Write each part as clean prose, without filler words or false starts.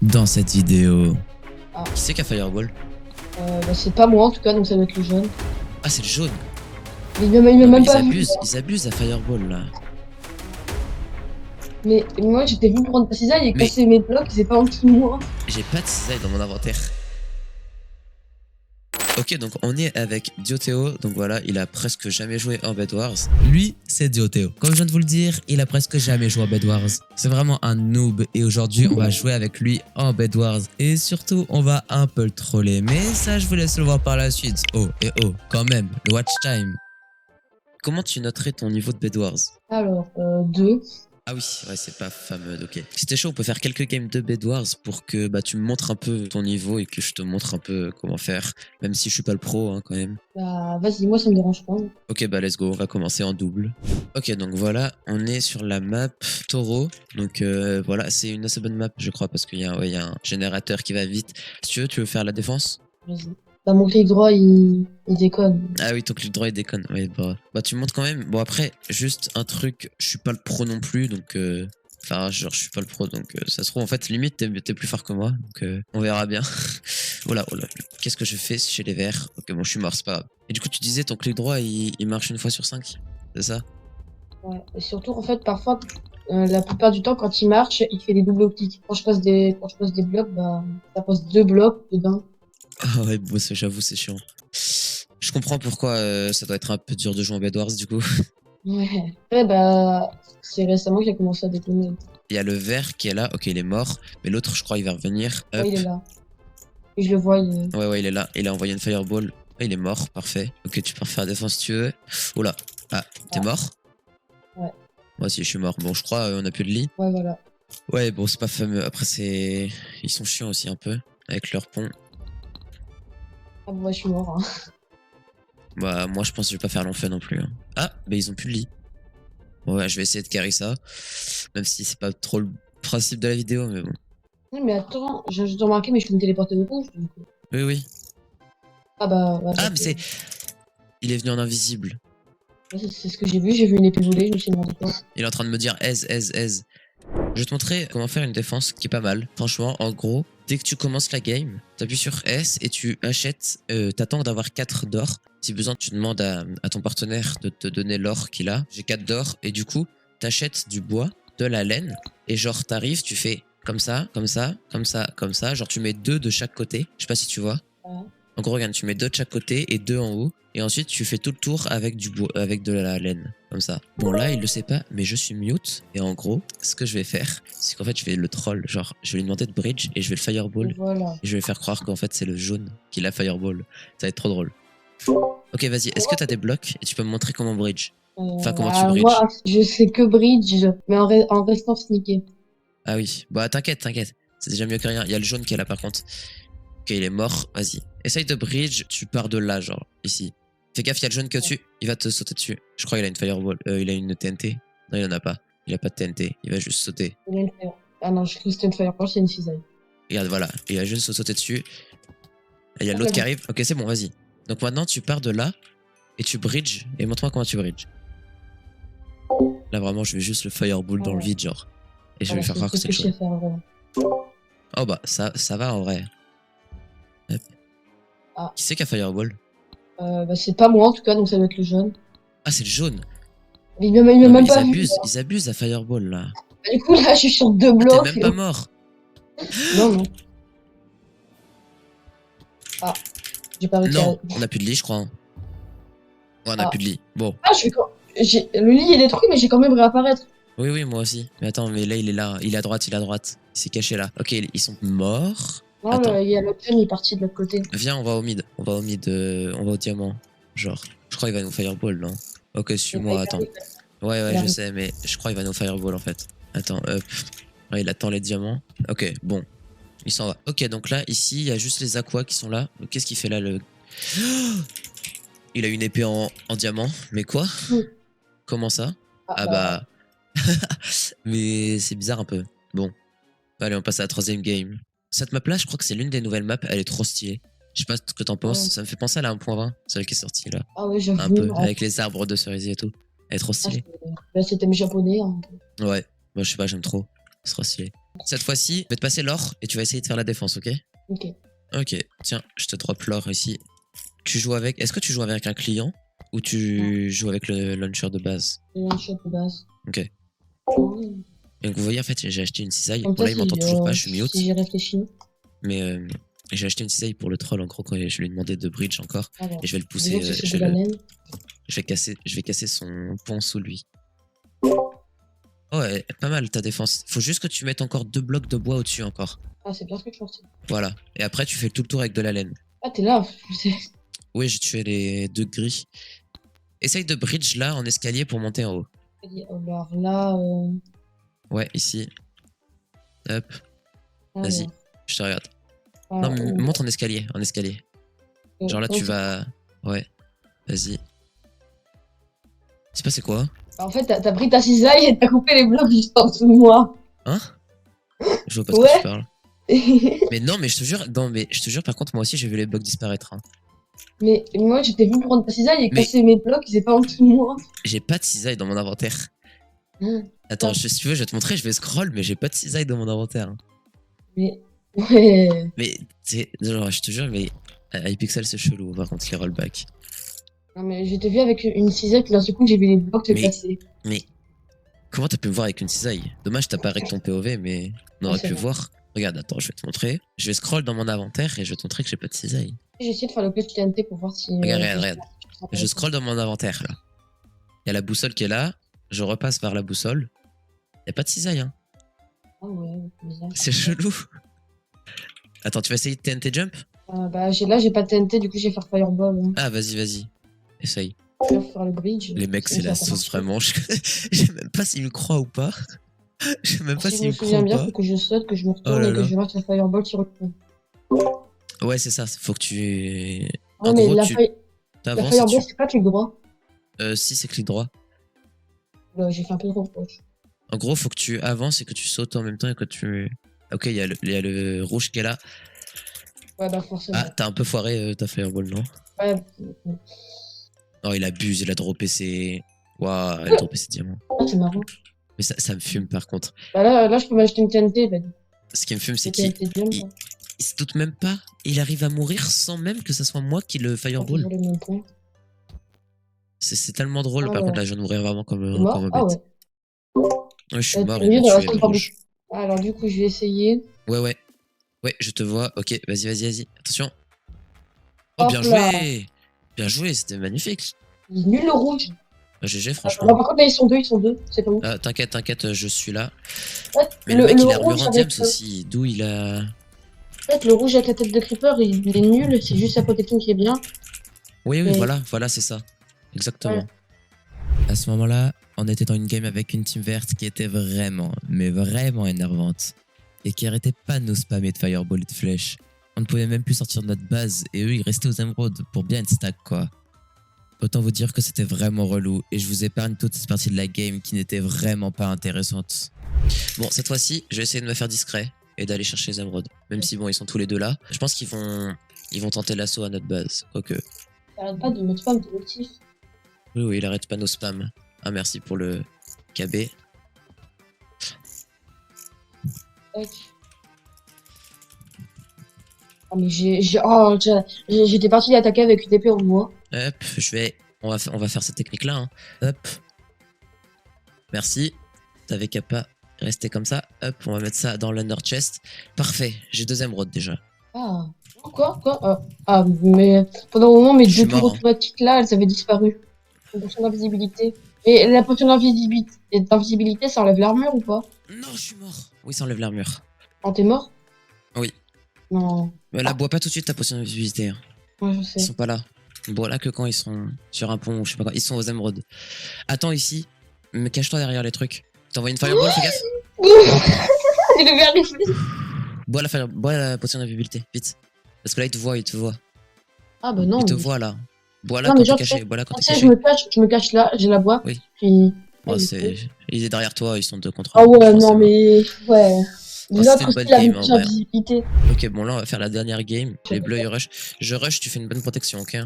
dans cette vidéo. Ah. Qui c'est qui a Fireball? C'est pas moi en tout cas, donc ça doit être le jaune. Ah, c'est le jaune. Il m'a Non, même mais pas vu. ils abusent à Fireball là. Mais moi j'étais venu prendre ta cisaille et Mais- casser mes blocs, c'est pas en dessous de moi. J'ai pas de cisaille dans mon inventaire. Ok, donc on est avec Diothéo, donc voilà, il a presque jamais joué en Bed Wars. Lui, c'est Diothéo. Comme je viens de vous le dire, il a presque jamais joué en Bed Wars. C'est vraiment un noob et aujourd'hui, on va jouer avec lui en Bed Wars. Et surtout, on va un peu le troller, mais ça, je vous laisse le voir par la suite. Oh, et oh, quand même, le watch time. Comment tu noterais ton niveau de Bed Wars? Alors, 2. Ah oui, ouais, c'est pas fameux, ok. Si t'es chaud, on peut faire quelques games de Bed Wars pour que tu me montres un peu ton niveau et que je te montre un peu comment faire, même si je suis pas le pro hein, quand même. Bah vas-y, moi ça me dérange pas. Ok, bah let's go, on va commencer en double. Ok, donc voilà, on est sur la map Taureau. Donc voilà, c'est une assez bonne map, je crois, parce qu'il y a un générateur qui va vite. Si tu veux faire la défense? Vas-y. Bah mon clic droit il déconne. Ah oui, ton clic droit il déconne. Ouais, bah tu montes quand même. Bon après, juste un truc, je suis pas le pro non plus, donc enfin genre je suis pas le pro, donc ça se trouve en fait limite t'es plus fort que moi, donc on verra bien. Oh là, qu'est-ce que je fais chez les verts? Ok bon, je suis mort, c'est pas grave. Et du coup tu disais ton clic droit il marche une fois sur 5, c'est ça? Ouais. Et surtout en fait parfois la plupart du temps quand il marche, il fait des doubles clics. Quand je passe des blocs, bah ça passe 2 blocs dedans. Ah ouais, bon, j'avoue c'est chiant. Je comprends pourquoi ça doit être un peu dur de jouer en Bed Wars du coup. Ouais. Après bah c'est récemment que j'ai commencé à déconner. Il y a le vert qui est là, ok il est mort, mais l'autre je crois il va revenir. Hop. Ouais, il est là. Et je le vois, il est... Ouais, il est là. Il a envoyé une fireball. Ah, il est mort, parfait. Ok, tu peux refaire la défense si tu veux. Oh là. Ah, t'es mort? Ouais. Moi aussi, je suis mort. Bon, je crois on a plus de lit. Ouais, voilà. Ouais, bon, c'est pas fameux. Après, c'est. Ils sont chiants aussi un peu. Avec leur pont. Ah, moi, je suis mort. Hein. Bah, moi, je pense que je vais pas faire long feu non plus. Hein. Ah, bah, ils ont plus de lit. Ouais, je vais essayer de carry ça. Même si c'est pas trop le principe de la vidéo, mais bon. Oui, mais attends, j'ai juste remarqué, mais je peux me téléporter de gauche. Donc... Oui, oui. Ah, bah. Ah, mais c'est. Il est venu en invisible. C'est ce que j'ai vu une épée volée, je me suis demandé quoi. Il est en train de me dire aise. Je vais te montrer comment faire une défense qui est pas mal. Franchement, en gros, dès que tu commences la game, t'appuies sur S et tu achètes, t'attends d'avoir 4 d'or. Si besoin, tu demandes à ton partenaire de te donner l'or qu'il a. J'ai 4 d'or et du coup, t'achètes du bois, de la laine et genre t'arrives, tu fais comme ça, comme ça, comme ça, comme ça. Genre tu mets 2 de chaque côté. Je sais pas si tu vois. Ouais. En gros, regarde, tu mets 2 de chaque côté et 2 en haut. Et ensuite, tu fais tout le tour avec du bois, avec de la laine. Comme ça. Bon, là, il le sait pas, mais je suis mute. Et en gros, ce que je vais faire, c'est qu'en fait, je vais le troll. Genre, je vais lui demander de bridge et je vais le fireball. Voilà. Et je vais faire croire qu'en fait, c'est le jaune qui l'a fireball. Ça va être trop drôle. Ok, vas-y. Est-ce que t'as des blocs et tu peux me montrer comment bridge? Enfin, comment tu bridges? Moi, je sais que bridge, mais en restant sneaké. Ah oui. Bah, t'inquiète. C'est déjà mieux que rien. Il y a le jaune qui est là, par contre. Ok, il est mort. Vas-y. Essaye de bridge. Tu pars de là, genre, ici. Fais gaffe, il y a le jaune qui est au-dessus. Il va te sauter dessus. Je crois qu'il a une fireball. Il a une TNT. Non, il en a pas. Il a pas de TNT. Il va juste sauter. Ah non, je crois que c'était une fireball, c'est une cisaille. Regarde, voilà. Il va juste sauter dessus. Et il y a l'autre qui arrive. Ok, c'est bon, vas-y. Donc maintenant, tu pars de là. Et tu bridges. Et montre-moi comment tu bridges. Là, vraiment, je vais juste le fireball dans le vide, genre. Et je vais lui faire croire que c'est le jaune. Oh bah, ça va en vrai. Hop. Ah. Qui c'est qui a fireball? Bah c'est pas moi en tout cas, donc ça doit être le jaune. Ah, c'est le jaune. Mais il m'a même pas vu. Ils abusent à fireball là. Bah, du coup là je suis sur 2 Ah, blocs. t'es même pas mort. Non. Ah, j'ai pas réussi. Non, on a plus de lit, je crois. Ouais, on a plus de lit. Bon. Ah, le lit est détruit, mais j'ai quand même réapparaître. Oui, moi aussi. Mais attends, mais là, il est là. Il est à droite. Il s'est caché là. Ok, ils sont morts. Non, attends. il y a l'autre jaune, il est parti de l'autre côté. Viens, on va au mid. On va au diamant. Genre, je crois qu'il va nous fireball, non? Ok, suis-moi, attends. Ouais, je sais, mais je crois qu'il va nous fireball en fait. Attends, hop. Ouais, il attend les diamants. Ok, bon. Il s'en va. Ok, donc là, ici, il y a juste les aquas qui sont là. Qu'est-ce qu'il fait là, le... Il a une épée en diamant. Mais quoi? Comment ça? Ah bah... Mais c'est bizarre un peu. Bon. Allez, on passe à la troisième game. Cette map là, je crois que c'est l'une des nouvelles maps. Elle est trop stylée. Je sais pas ce que t'en penses. Ça me fait penser à la 1.20, celle qui est sortie là. Ah ouais, j'avoue. Un peu, avec les arbres de cerisier et tout. Elle est trop stylée. Là, c'était mes japonais. Hein. Ouais, moi je sais pas, j'aime trop. C'est trop stylé. Cette fois-ci, je vais te passer l'or et tu vas essayer de faire la défense, ok? Ok. Ok, tiens, je te drop l'or ici. Tu joues avec. Est-ce que tu joues avec un client ou tu joues avec le launcher de base? J'ai un shot de base. Ok. Oui. Donc vous voyez, en fait, j'ai acheté une cisaille. Comme Bon, ça, là, il m'entend toujours pas, je suis mute. si j'y réfléchis. Mais j'ai acheté une cisaille pour le troll, en gros, quand je lui ai demandé de bridge encore. Alors, Et je vais le pousser. disons que c'est de la laine. Je vais casser son pont sous lui. Oh, ouais, pas mal ta défense. Faut juste que tu mettes encore 2 blocs de bois au-dessus encore. Ah, c'est bien ce que je pensais. Voilà. Et après, tu fais tout le tour avec de la laine. Ah, t'es là. Je sais. Oui, j'ai tué les 2 gris. Essaye de bridge là en escalier pour monter en haut. Alors là. Ouais, ici. Hop. Vas-y, Alors, je te regarde. ah, Non, mais monte en escalier, en escalier. Genre là, ouais, tu vas. Ouais, vas-y. C'est passé quoi? en fait, t'as pris ta cisaille et t'as coupé les blocs juste en dessous de moi. Hein? Je vois pas de quoi tu parles. Mais non, mais je te jure, non, mais je te jure, par contre, moi aussi, j'ai vu les blocs disparaître. Hein. Mais moi, j'étais venu prendre ta cisaille et Mais- casser mes blocs, ils étaient pas en dessous de moi. J'ai pas de cisaille dans mon inventaire. Attends, si tu veux, je vais te montrer, je vais scroll, mais j'ai pas de cisaille dans mon inventaire. Hein. Mais. Ouais. Mais, genre, je te jure, mais iPixel, c'est chelou, par contre, les rollbacks. Non, mais j'étais vu avec une cisaille, puis d'un seul coup, j'ai vu les blocs se Mais- casser. Mais, comment t'as pu me voir avec une cisaille? Dommage, t'as pas avec ton POV, mais on aurait c'est pu vrai. voir. Regarde, attends, je vais te montrer. Je vais scroll dans mon inventaire et je vais te montrer que j'ai pas de cisaille. J'ai essayé de faire le clutch TNT pour voir si. Regarde. Je scroll dans mon inventaire, là. Il y a la boussole qui est là. Je repasse vers la boussole. Y a pas de cisaille, hein. Ah ouais, bizarre. C'est chelou. Attends, tu vas essayer de TNT jump? Bah, là, j'ai pas de TNT, du coup, j'ai fait Fireball. Hein. Ah, vas-y. Essaye. Je vais faire le bridge. Les mecs, c'est Sinon, la ça va pas sauce, marcher. vraiment. Je sais même pas s'ils me croient ou pas. Je sais même pas Si je s'ils me me croient souviens ou bien, pas. faut que je saute, que je me Oh retourne là et que là. je marque la Fireball sur le coup. Ouais, c'est ça. Faut que tu. Ouais, En mais gros, la tu t'avances et Fireball, tu. c'est pas clic droit. Si, c'est clic droit. J'ai fait un peu trop proche. En gros, faut que tu avances et que tu sautes en même temps et que tu. Ok, il y a le rouge qui est là. Ouais, bah, forcément. Ah, t'as un peu foiré ta fireball, non? Ouais. Oh, il abuse, il a droppé ses. Waouh, il a droppé ses diamants. Ah, c'est marrant. Mais ça me fume par contre. Bah, là, je peux m'acheter une TNT, bah, Ce qui me fume, c'est une qu'il TNT jump. il- Hein. il se doute même pas. Il arrive à mourir sans même que ça soit moi qui le fireball. Toujours les mêmes points. C'est tellement drôle. Par Alors, contre, là, je viens de mourir vraiment t'es comme mort? un Ah bête. ouais. Ouais, je suis mort, T'es il mieux m'a dans la tué, le salle par rouge. Alors, du coup, je vais essayer. Ouais. Ouais, je te vois. Ok, vas-y. Attention. Oh, Hop bien là. joué. Bien joué, c'était magnifique. Il est nul le rouge. GG, Non, franchement. par contre, là, ils sont deux. C'est pas ouf. T'inquiète, je suis là. En fait, Mais le mec, il a rouge armure en avec, diams aussi. D'où il a. en fait, le rouge avec la tête de Creeper, il est nul. C'est juste sa protection qui est bien. Oui, Et- voilà, c'est ça. Exactement. Ouais. À ce moment-là, on était dans une game avec une team verte qui était vraiment, mais vraiment énervante. Et qui arrêtait pas de nous spammer de fireball et de flèches. On ne pouvait même plus sortir de notre base et eux, ils restaient aux émeraudes pour bien être stack, quoi. Autant vous dire que c'était vraiment relou et je vous épargne toute cette partie de la game qui n'était vraiment pas intéressante. Bon, cette fois-ci, je vais essayer de me faire discret et d'aller chercher les émeraudes. Même si, bon, ils sont tous les deux là. Je pense qu'ils vont tenter l'assaut à notre base. Quoique. T'arrêtes pas de me spam tes motifs. Oui, il arrête pas nos spams. Ah, merci pour le KB. Tac. Ah, mais j'étais parti l'attaquer avec une épée en bois. Hop, on va faire cette technique-là. Hein. Hop. Merci. T'avais qu'à pas rester comme ça. Hop, on va mettre ça dans l'under chest. Parfait, j'ai 2 émeraudes déjà. Ah. Quoi? Mais pendant un moment, mes Je suis deux tours mort, hein. automatiques là, elles avaient disparu. Une potion d'invisibilité. Et la potion d'invisibilité, ça enlève l'armure ou pas? Non, je suis mort. Oui, ça enlève l'armure. Quand t'es mort? Oui. Non. Mais là, bois pas tout de suite ta potion d'invisibilité. Hein. Ouais, je Ils sais. sont pas là. Bois là que quand ils sont sur un pont ou je sais pas quoi. Ils sont aux émeraudes. Attends ici. Mais cache-toi derrière les trucs. T'envoies une fireball, fais gaffe. J'ai le verre reflex. Bois la potion d'invisibilité, vite. Parce que là, il te voit. Ah bah non. Il te mais- voit là. Bois là Non, quand mais t'es genre, caché. Bois là quand tu t'es sais, caché. je me cache là, j'ai la boîte. Oui. Puis. Oh, Ouais, il est derrière toi, ils sont 2 contre 1. Ah ouais, non, mais. Ouais. Oh, c'était L'autre une aussi, bonne il avait game, en plus vrai. d'invisibilité. Ok, bon, là, on va faire la dernière game. Les bleus, ils rush. Je rush, tu fais une bonne protection, ok?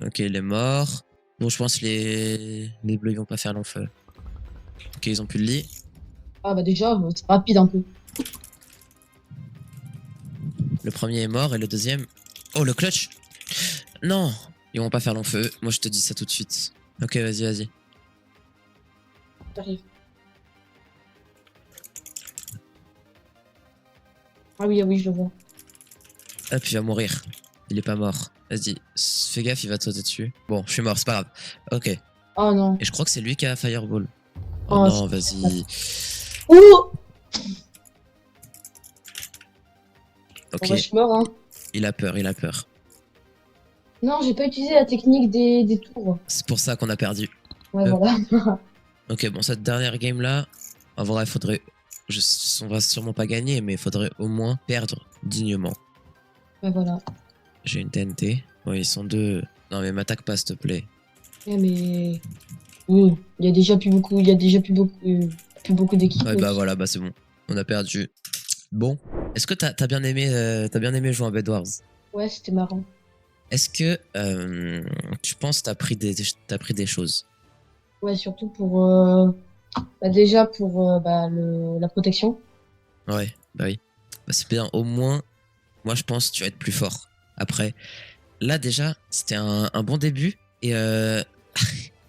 Ok, il est mort. Bon, je pense les bleus, ils vont pas faire long feu. Ok, ils ont plus de lit. Ah bah déjà, c'est rapide un peu. Le premier est mort et le deuxième... Oh, le clutch! Non! Ils vont pas faire long feu. Moi, je te dis ça tout de suite. Ok, vas-y, vas-y. J'arrive. Ah oui, ah oui, je le vois. Hop, il va mourir. Il est pas mort. Vas-y, fais gaffe, il va te sauter dessus. Bon, je suis mort, c'est pas grave. Ok. Oh non. Et je crois que c'est lui qui a Fireball. Oh, Oh, non, vas-y. Ouh! Ok, Bon, bah, je suis mort, hein. il a peur, il a peur. Non, j'ai pas utilisé la technique des tours. C'est pour ça qu'on a perdu. Ouais, voilà. Ok, bon, cette dernière game là, en vrai, faudrait. On va sûrement pas gagner, mais il faudrait au moins perdre dignement. Ouais, voilà. J'ai une TNT. Ouais, ils sont deux. Non, mais m'attaque pas, s'il te plaît. Ouais, mais... Oui, il y a déjà plus beaucoup, il y a déjà plus beaucoup d'équipes. Ouais, bah voilà, bah c'est bon. On a perdu. Bon. Est-ce que t'as bien aimé jouer à Bed Wars? Ouais, c'était marrant. Est-ce que tu penses que t'as pris des choses? Ouais, surtout pour... bah, déjà pour bah, la protection. Ouais, bah oui. Bah, c'est bien, au moins, moi je pense que tu vas être plus fort. Après, là déjà, c'était un bon début. Et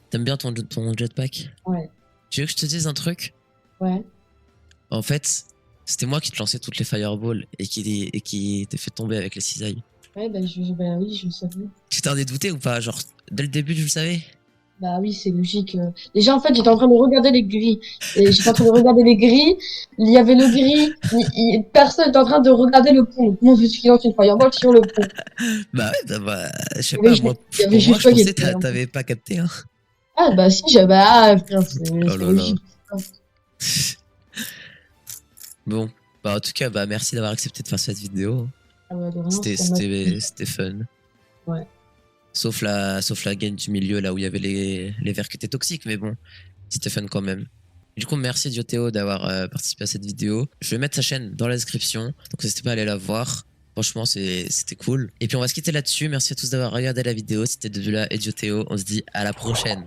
t'aimes bien ton jetpack? Ouais, Tu veux que je te dise un truc? ouais. En fait, c'était moi qui te lançais toutes les fireballs et qui t'ai fait tomber avec les cisailles. Ouais, bah, bah oui, je le savais. Tu t'en es douté ou pas? Genre, dès le début, tu le savais? Bah oui, c'est logique. Déjà, en fait, j'étais en train de regarder les grilles. Et j'étais en train de regarder les grilles. Il y avait le gris. Personne n'était en train de regarder le pont. Donc, moi, je me suis lancé une fireball sur le pont. Bah ouais, je sais Il y avait, pas, moi, il y avait pour moi, juste je toi qui pensais étais que là. t'avais pas capté, hein. Ah, bah si, j'avais... Ah, putain, Oh c'est là là. logique. Bon, bah en tout cas, bah merci d'avoir accepté de faire cette vidéo. Ah, bah, de rien, ça m'a fait... C'était fun. Ouais. Sauf la game du milieu, là où il y avait les verres qui étaient toxiques, mais bon, c'était fun quand même. Du coup, merci Diothéo d'avoir participé à cette vidéo. Je vais mettre sa chaîne dans la description, donc n'hésitez pas à aller la voir. Franchement, c'était cool. Et puis on va se quitter là-dessus. Merci à tous d'avoir regardé la vidéo. C'était Dedula et Diothéo. On se dit à la prochaine.